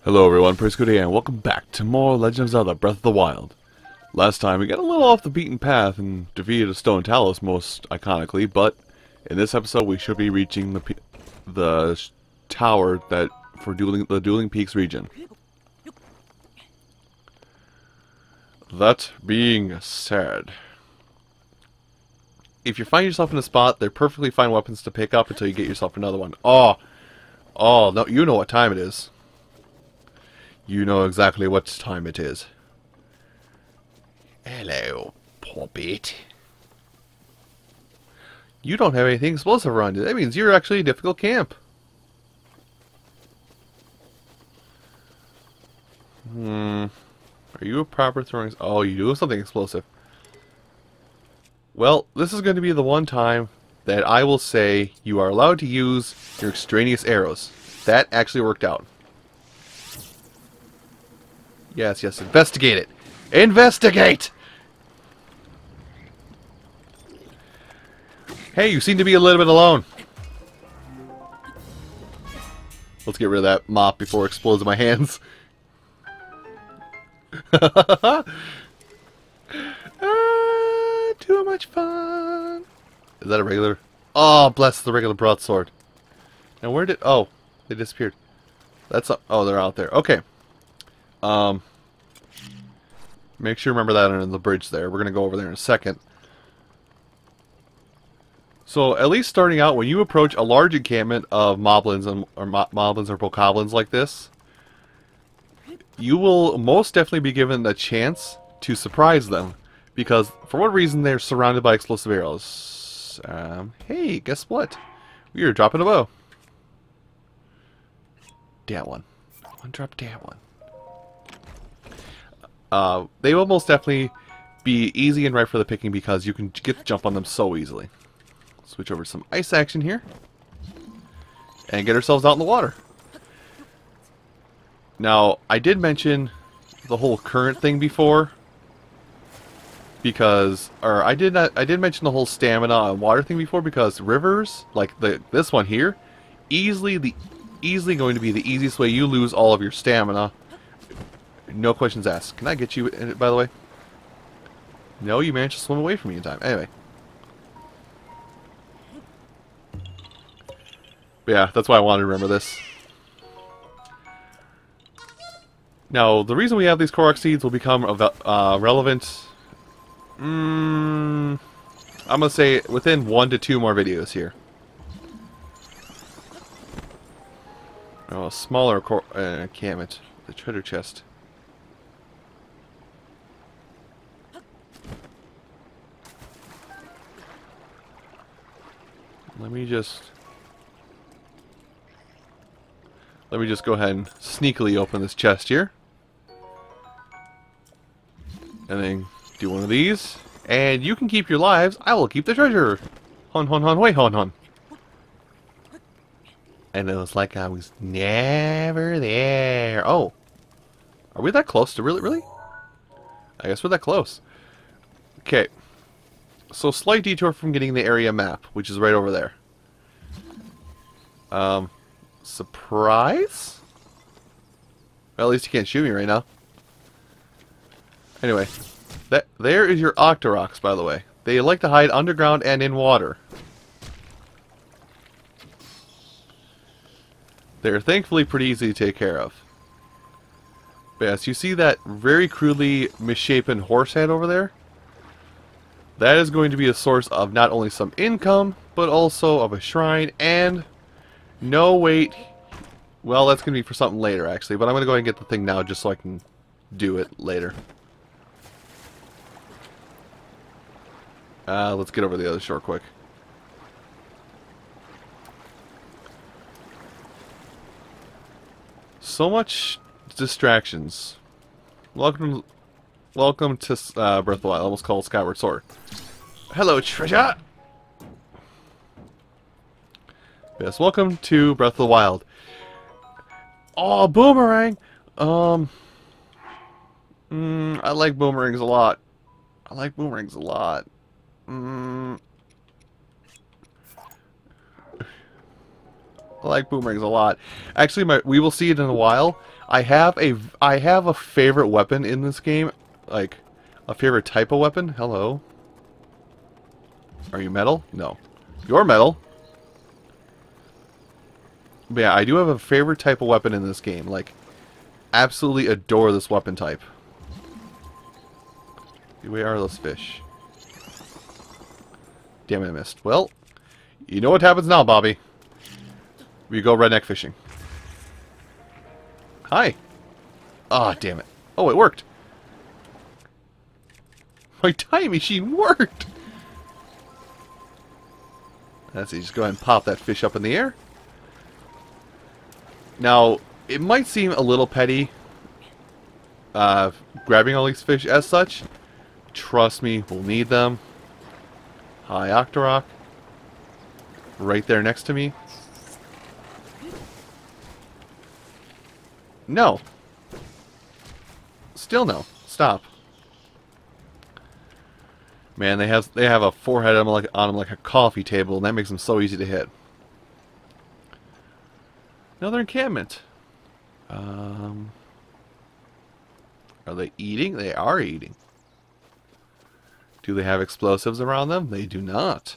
Hello everyone, Praise Good and welcome back to more Legend of Zelda Breath of the Wild. Last time we got a little off the beaten path and defeated a stone talus most iconically, but in this episode we should be reaching the tower that for the Dueling Peaks region. That being said, if you find yourself in a spot, they're perfectly fine weapons to pick up until you get yourself another one. Oh, no, you know what time it is. You know exactly what time it is. Hello, puppet. You don't have anything explosive around you. That means you're actually a difficult camp. Are you a proper throwing... Oh, you do have something explosive. Well, this is going to be the one time that I will say you are allowed to use your extraneous arrows. That actually worked out. Yes, investigate it. Investigate! Hey, you seem to be a little bit alone. Let's get rid of that mop before it explodes in my hands. Too much fun. Is that a regular? Oh, bless the regular broadsword. Now where did... Oh, they disappeared. That's... Oh, they're out there. Okay. Make sure you remember that under the bridge there. We're going to go over there in a second. So, at least starting out, when you approach a large encampment of moblins or bokoblins like this, you will most definitely be given a chance to surprise them. Because, for what reason, they're surrounded by explosive arrows. Hey, guess what? We are dropping a bow. That one. One drop that one. They will most definitely be easy and right for the picking because you can get the jump on them so easily. Switch over to some ice action here. And get ourselves out in the water. Now, I did mention the whole current thing before. Because, I did mention the whole stamina and water thing before because rivers, like this one here, easily going to be the easiest way you lose all of your stamina. No questions asked. Can I get you, by the way? No, you managed to swim away from me in time. Anyway. But yeah, that's why I wanted to remember this. Now, the reason we have these Korok seeds will become relevant... I'm going to say within 1 to 2 more videos here. Oh, a smaller encampment. The treasure chest. Let me just go ahead and sneakily open this chest here. And then do one of these. And you can keep your lives. I will keep the treasure. Hon hon hon wait hon hon. And it was like I was never there. Oh. Are we that close to really? I guess we're that close. Okay. So, slight detour from getting the area map, which is right over there. Surprise? Well, at least you can't shoot me right now. Anyway, there is your Octoroks, by the way. They like to hide underground and in water. They're thankfully pretty easy to take care of. But yes, you see that very crudely misshapen horse head over there? That is going to be a source of not only some income, but also of a shrine, and... No, wait. Well, that's going to be for something later, actually. But I'm going to go ahead and get the thing now, just so I can do it later. Let's get over the other shore quick. So much distractions. Welcome to Breath of the Wild. I almost called Skyward Sword. Hello, treasure! Yes, welcome to Breath of the Wild. Oh, boomerang! I like boomerangs a lot. I like boomerangs a lot. Actually, we will see it in a while. I have a favorite weapon in this game, like a favorite type of weapon. Hello. Are you metal? No. You're metal. But yeah, I do have a favorite type of weapon in this game. Like, absolutely adore this weapon type. Where are those fish? Damn it, I missed. Well, you know what happens now, Bobby. We go redneck fishing. Hi. Ah, damn it. Oh, it worked. My time machine worked. That's it. Just go ahead and pop that fish up in the air. Now, it might seem a little petty grabbing all these fish as such. Trust me, we'll need them. Hi, Octorok. Right there next to me. No. Still no. Stop. Man, they have a forehead on them like a coffee table, and that makes them so easy to hit. Another encampment. Are they eating? They are eating. Do they have explosives around them? They do not.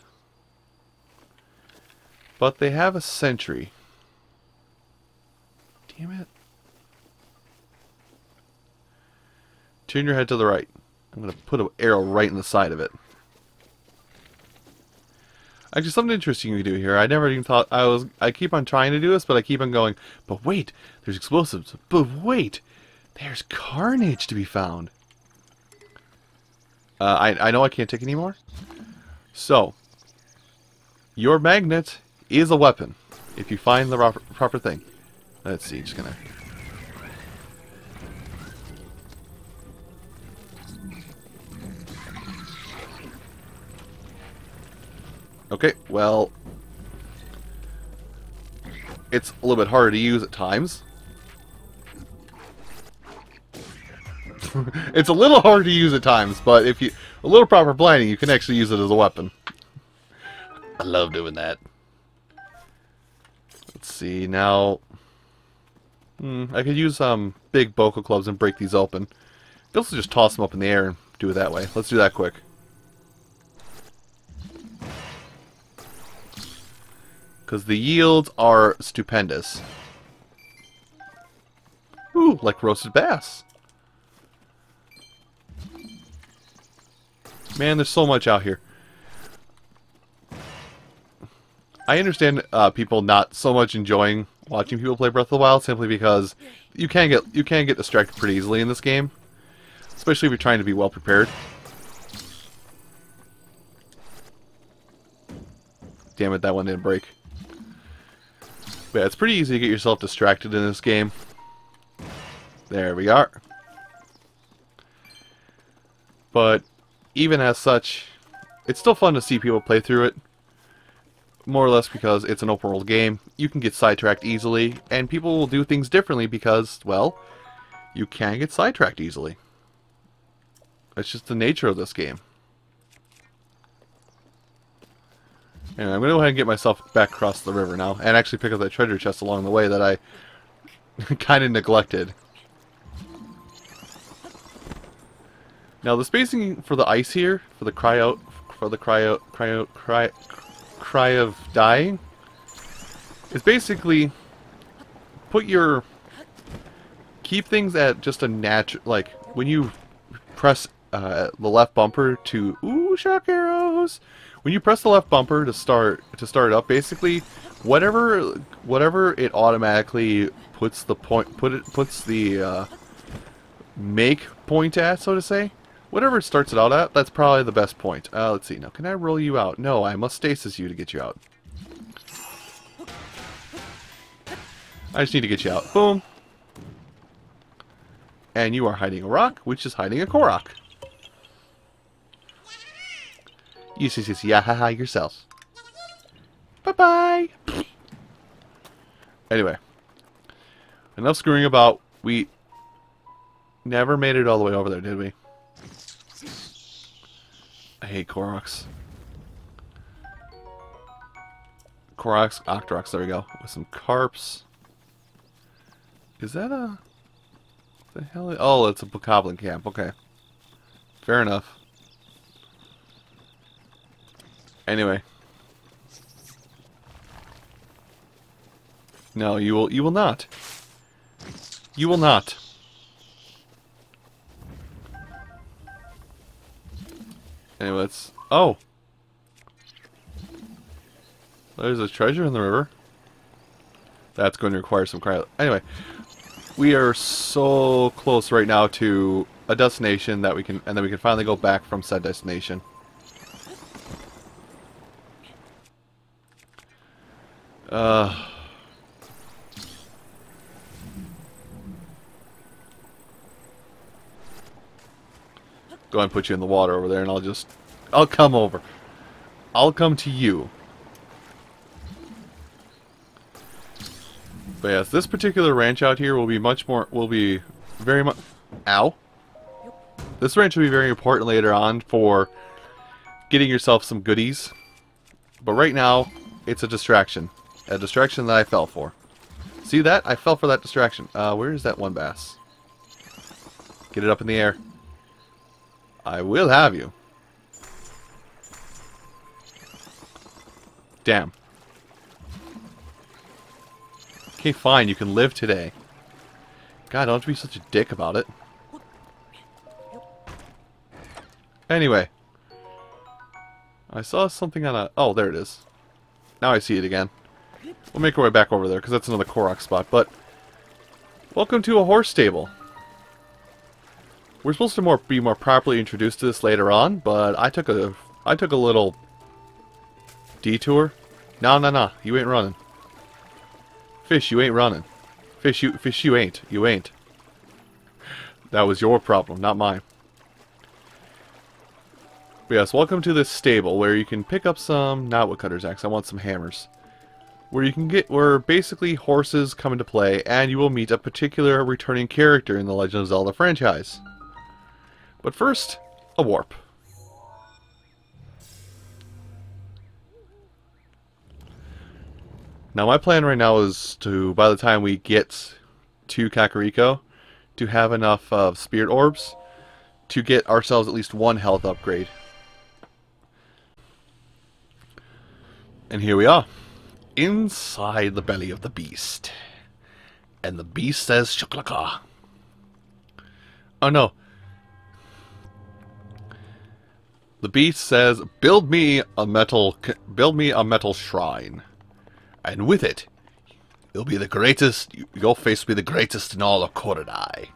But they have a sentry. Damn it. Turn your head to the right. I'm going to put an arrow right in the side of it. Actually, something interesting you do here. I never even thought I keep on trying to do this, but I keep on going, but wait, there's explosives. But wait, there's carnage to be found. I know I can't take any more. So, your magnet is a weapon if you find the proper thing. Let's see, just gonna... Okay, well, it's a little bit harder to use at times. It's a little hard to use at times, but if you a little proper planning, you can actually use it as a weapon. I love doing that. Let's see now. I could use big boko clubs and break these open. You also just toss them up in the air and do it that way. Let's do that quick. Because the yields are stupendous. Ooh, like roasted bass. Man, there's so much out here. I understand people not so much enjoying watching people play Breath of the Wild simply because you can get distracted pretty easily in this game, especially if you're trying to be well prepared. Damn it, that one didn't break. But yeah, it's pretty easy to get yourself distracted in this game. There we are. But even as such, it's still fun to see people play through it. More or less because it's an open world game. You can get sidetracked easily, and people will do things differently because, well, you can get sidetracked easily. That's just the nature of this game. And I'm going to go ahead and get myself back across the river now, and actually pick up that treasure chest along the way that I kind of neglected. Now the spacing for the ice here, for the cry of dying, is basically keep things at just a natural, like when you press the left bumper to shock arrows. When you press the left bumper to start it up, basically whatever it automatically puts the make point at, so to say. Whatever it starts it out at, that's probably the best point. Let's see. Now, can I roll you out? No, I must stasis you to get you out. I just need to get you out. Boom. And you are hiding a rock, which is hiding a Korok. Yes, yeah, haha, yourself. Bye-bye. Anyway. Enough screwing about. We never made it all the way over there, did we? I hate Koroks. Koroks, Octoroks, there we go. With some carps. Is that a... the hell? Oh, it's a bokoblin camp. Okay. Fair enough. Anyway. No, you will not. You will not. Anyway, let's... oh! There's a treasure in the river. That's going to require some cryo. Anyway, we are so close right now to a destination that we can... and then we can finally go back from said destination. Go ahead and put you in the water over there, and I'll come over. I'll come to you. But yes, this particular ranch out here will be very much... ow. This ranch will be very important later on for getting yourself some goodies. But right now, it's a distraction. A distraction that I fell for. See that? I fell for that distraction. Where is that one bass? Get it up in the air. I will have you. Damn. Okay, fine. You can live today. God, don't be such a dick about it. Anyway. I saw something on a... oh, there it is. Now I see it again. We'll make our way back over there, because that's another Korok spot. But, welcome to a horse stable. We're supposed to be more properly introduced to this later on, but I took a little detour. No, you ain't running. Fish, you ain't running. Fish, you ain't. You ain't. That was your problem, not mine. But yes, welcome to this stable where you can pick up some... not woodcutter's axe, I want some hammers. Where basically horses come into play, and you will meet a particular returning character in the Legend of Zelda franchise. But first, a warp. Now my plan right now is to, by the time we get to Kakariko, to have enough spirit orbs to get ourselves at least one health upgrade. And here we are, inside the belly of the beast. And the beast says, "Shuklaka." Oh no. The beast says, build me a metal shrine. And with it, you'll be the greatest, your face will be the greatest in all of Korodai.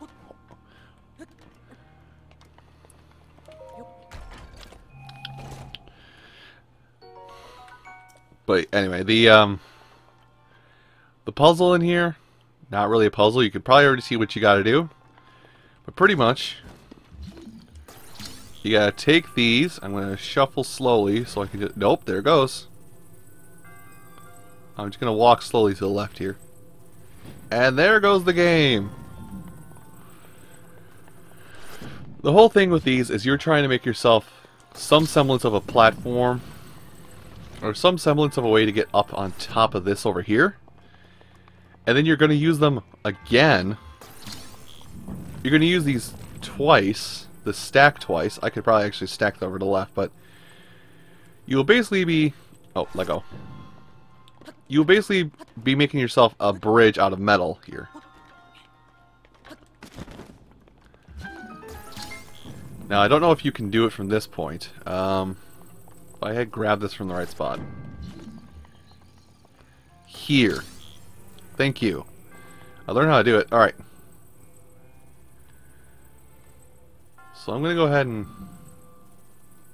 But anyway, the puzzle in here, not really a puzzle. You could probably already see what you gotta do. But pretty much, you gotta take these. I'm gonna shuffle slowly so I can just... nope, there it goes. I'm just gonna walk slowly to the left here. And there goes the game! The whole thing with these is you're trying to make yourself some semblance of a platform, or some semblance of a way to get up on top of this over here. And then you're gonna use them again. You're gonna use these twice. The stack twice. I could probably actually stack them over to the left, but you will basically be... oh, let go. You will basically be making yourself a bridge out of metal here. Now, I don't know if you can do it from this point. If I had grabbed this from the right spot. Here. Thank you. I learned how to do it. Alright. So I'm going to go ahead and...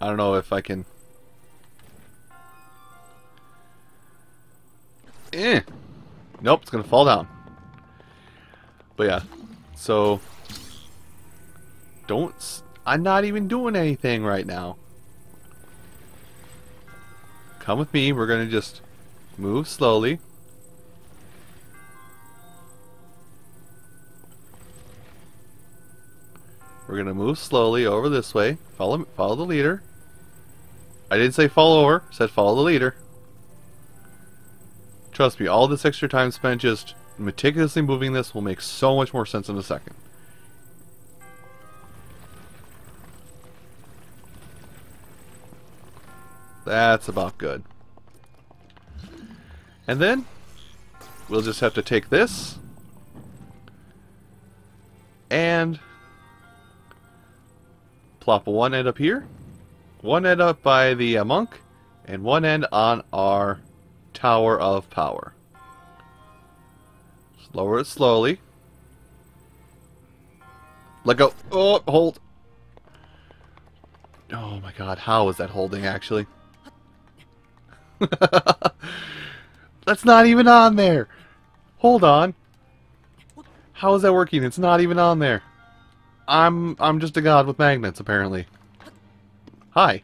I don't know if I can... Nope, it's going to fall down. But yeah. So... I'm not even doing anything right now. Come with me. We're going to just move slowly. We're going to move slowly over this way. Follow the leader. I didn't say follow her. I said follow the leader. Trust me, all this extra time spent just meticulously moving this will make so much more sense in a second. That's about good. And then we'll just have to take this and plop one end up here, one end up by the monk, and one end on our Tower of Power. Just lower it slowly. Let go. Oh, hold. Oh my god, how is that holding actually? That's not even on there. Hold on. How is that working? It's not even on there. I'm just a god with magnets apparently. Hi.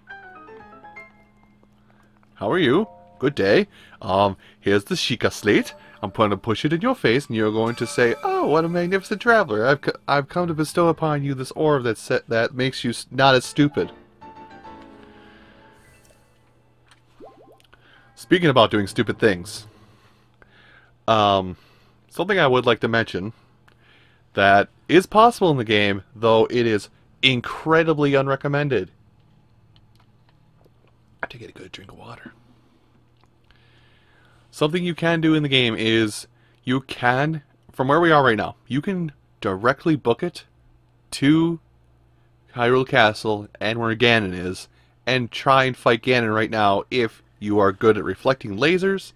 How are you? Good day. Here's the Sheikah slate. I'm going to push it in your face, and you're going to say, "Oh, what a magnificent traveler! I've come to bestow upon you this orb that makes you not as stupid." Speaking about doing stupid things, something I would like to mention that is possible in the game, though it is incredibly unrecommended. I have to get a good drink of water. Something you can do in the game is you can, from where we are right now, you can directly book it to Hyrule Castle and where Ganon is, and try and fight Ganon right now if you are good at reflecting lasers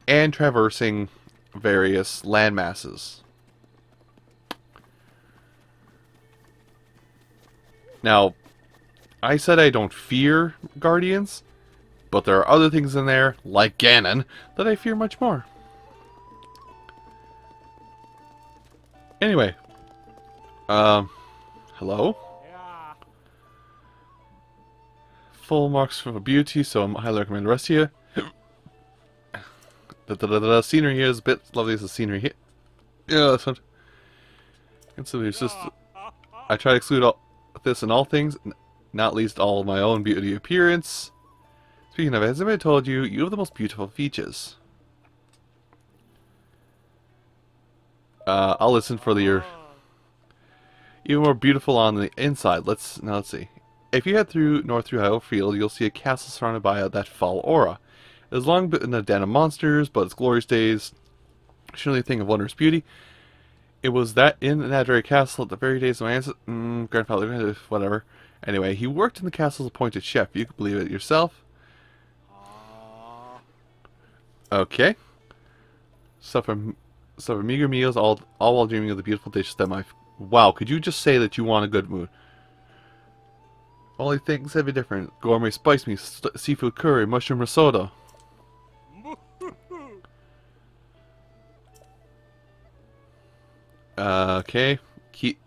and traversing various landmasses. Now, I said I don't fear Guardians, but there are other things in there, like Ganon, that I fear much more. Anyway. Hello? Yeah. Full marks for beauty, so I highly recommend the rest of you. The scenery here is a bit lovely as the scenery here. Yeah, that's one. Consider it's just... I try to exclude all this in all things, not least all of my own beauty appearance. Speaking of, as I told you, you have the most beautiful features. I'll listen for your even more beautiful on the inside. Let's see. If you head north through Hyrule Field, you'll see a castle surrounded by that foul aura. It has long been a den of monsters, but its glorious days surely a thing of wondrous beauty. It was that in that very castle at the very days of my grandfather, whatever. Anyway, he worked in the castle's appointed chef. You can believe it yourself. Okay. Suffer meager meals, all while dreaming of the beautiful dishes that my... Wow, could you just say that you want a good mood? Only things have been different. Gourmet spice meat, seafood curry, mushroom risotto. Okay. Keep...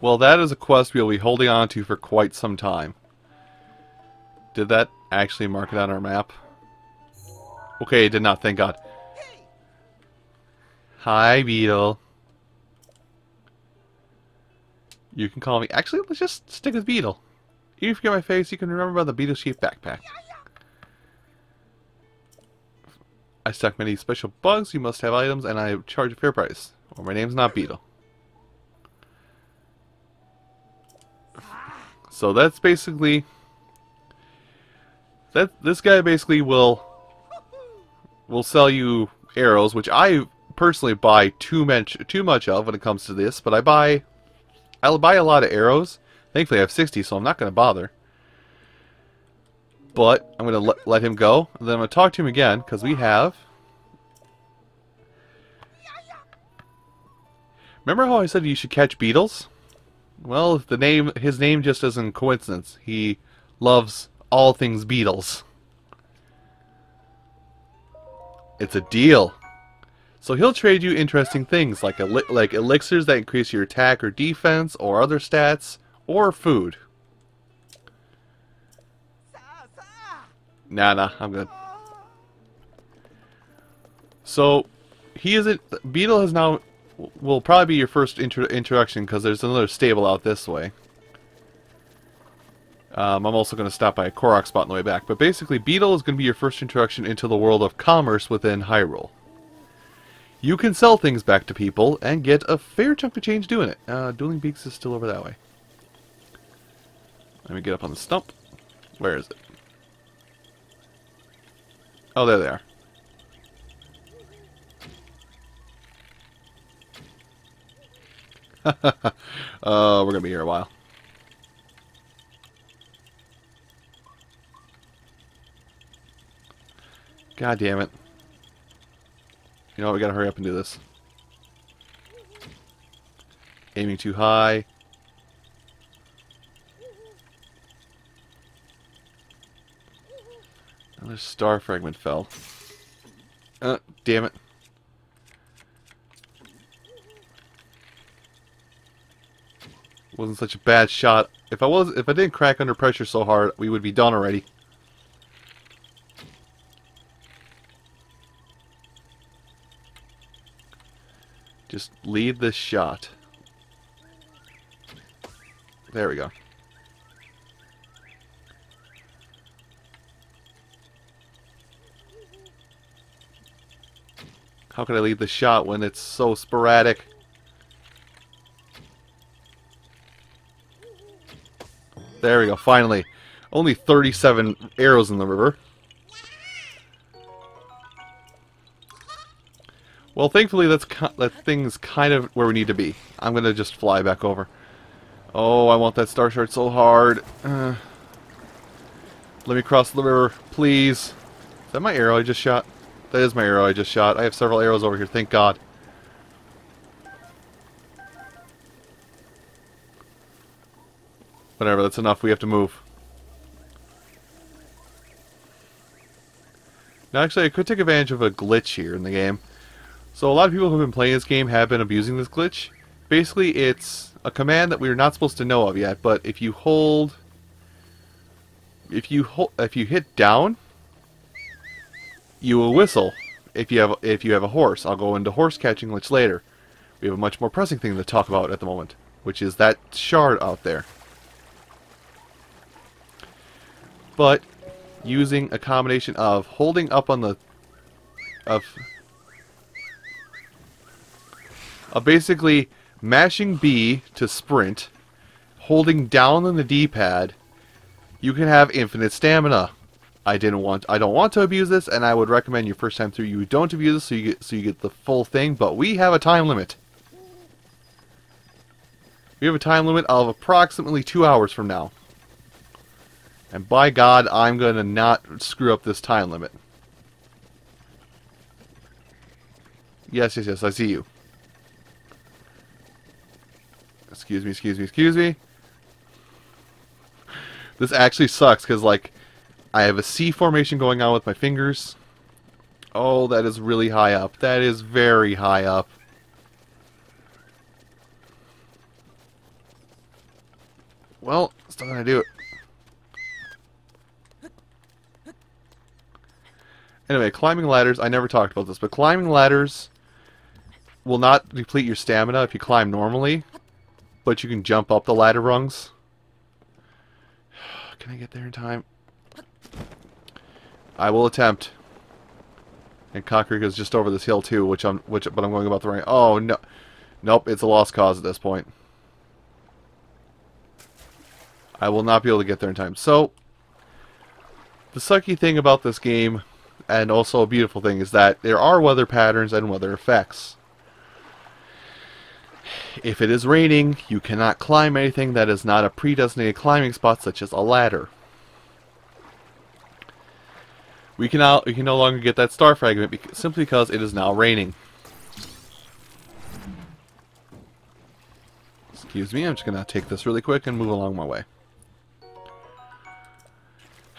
Well, that is a quest we'll be holding on to for quite some time. Did that actually mark it on our map? Okay, it did not, thank God. Hi, Beetle. You can call me... Actually, let's just stick with Beetle. Even if you forget my face, you can remember by the beetle-shaped backpack. I stock many special bugs, you must have items, and I charge a fair price. Or my name's not Beetle. So that's basically... This guy basically will sell you arrows, which I personally buy too much of when it comes to this, but I'll buy a lot of arrows. Thankfully I have 60, so I'm not going to bother. But I'm going to let him go, and then I'm going to talk to him again, because we have... Remember how I said you should catch beetles? Well, his name just isn't coincidence. He loves all things beetles. It's a deal. So he'll trade you interesting things like elixirs that increase your attack or defense or other stats or food. Nah, I'm good. So he isn't. Beetle has now will probably be your first introduction because there's another stable out this way. I'm also going to stop by a Korok spot on the way back. But basically, Beetle is going to be your first introduction into the world of commerce within Hyrule. You can sell things back to people and get a fair chunk of change doing it. Dueling Beaks is still over that way. Let me get up on the stump. Where is it? Oh, there they are. We're going to be here a while. God damn it. You know what, we gotta hurry up and do this. Aiming too high. Another star fragment fell. Damn it. Wasn't such a bad shot. If I didn't crack under pressure so hard, we would be done already. Just lead this shot. There we go. How can I lead the shot when it's so sporadic? There we go, finally. Only 37 arrows in the river. Well, thankfully that thing's kind of where we need to be. I'm gonna just fly back over. Oh, I want that star shard so hard. Let me cross the river, please. Is that my arrow I just shot? That is my arrow I just shot. I have several arrows over here, thank God. Whatever, that's enough. We have to move. Now, actually, I could take advantage of a glitch here in the game. So a lot of people who have been playing this game have been abusing this glitch. Basically, it's a command that we're not supposed to know of yet, but if you hit down, you will whistle. If you have a horse, I'll go into horse catching glitch later. We have a much more pressing thing to talk about at the moment, which is that shard out there. But using a combination of holding up on the of basically mashing B to sprint, holding down on the D-pad, you can have infinite stamina. I don't want to abuse this, and I would recommend your first time through you don't abuse this, so you get the full thing. But we have a time limit. We have a time limit of approximately 2 hours from now, and by God, I'm gonna not screw up this time limit. Yes, yes, yes. I see you. Excuse me, excuse me, excuse me. This actually sucks, because, like, I have a C formation going on with my fingers. Oh, that is really high up. That is very high up. Well, still gonna do it. Anyway, climbing ladders, I never talked about this, but climbing ladders will not deplete your stamina if you climb normally, but you can jump up the ladder rungs. Can I get there in time? I will attempt. And Kakarika's just over this hill too, but I'm going about the right. Oh no, nope, it's a lost cause at this point. I will not be able to get there in time. So, the sucky thing about this game, and also a beautiful thing, is that there are weather patterns and weather effects. If it is raining, you cannot climb anything that is not a pre-designated climbing spot, such as a ladder. We can no longer get that star fragment simply because it is now raining. Excuse me, I'm just going to take this really quick and move along my way.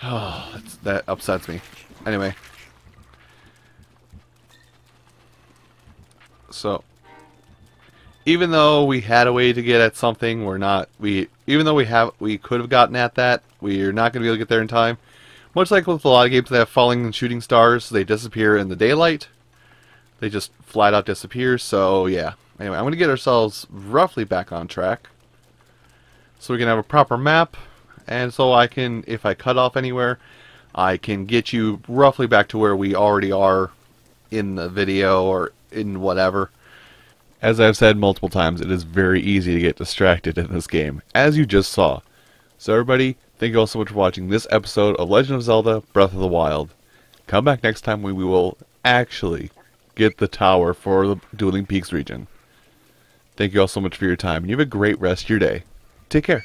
Oh, that upsets me. Anyway. So, even though we had a way to get at something, even though we could have gotten at that, we're not going to be able to get there in time. Much like with a lot of games that have falling and shooting stars, they disappear in the daylight. They just flat out disappears. So yeah. Anyway, I'm going to get ourselves roughly back on track, so we can have a proper map, and so I can, if I cut off anywhere, I can get you roughly back to where we already are in the video or in whatever. As I've said multiple times, it is very easy to get distracted in this game, as you just saw. So everybody, thank you all so much for watching this episode of Legend of Zelda Breath of the Wild. Come back next time when we will actually get the tower for the Dueling Peaks region. Thank you all so much for your time, and you have a great rest of your day. Take care.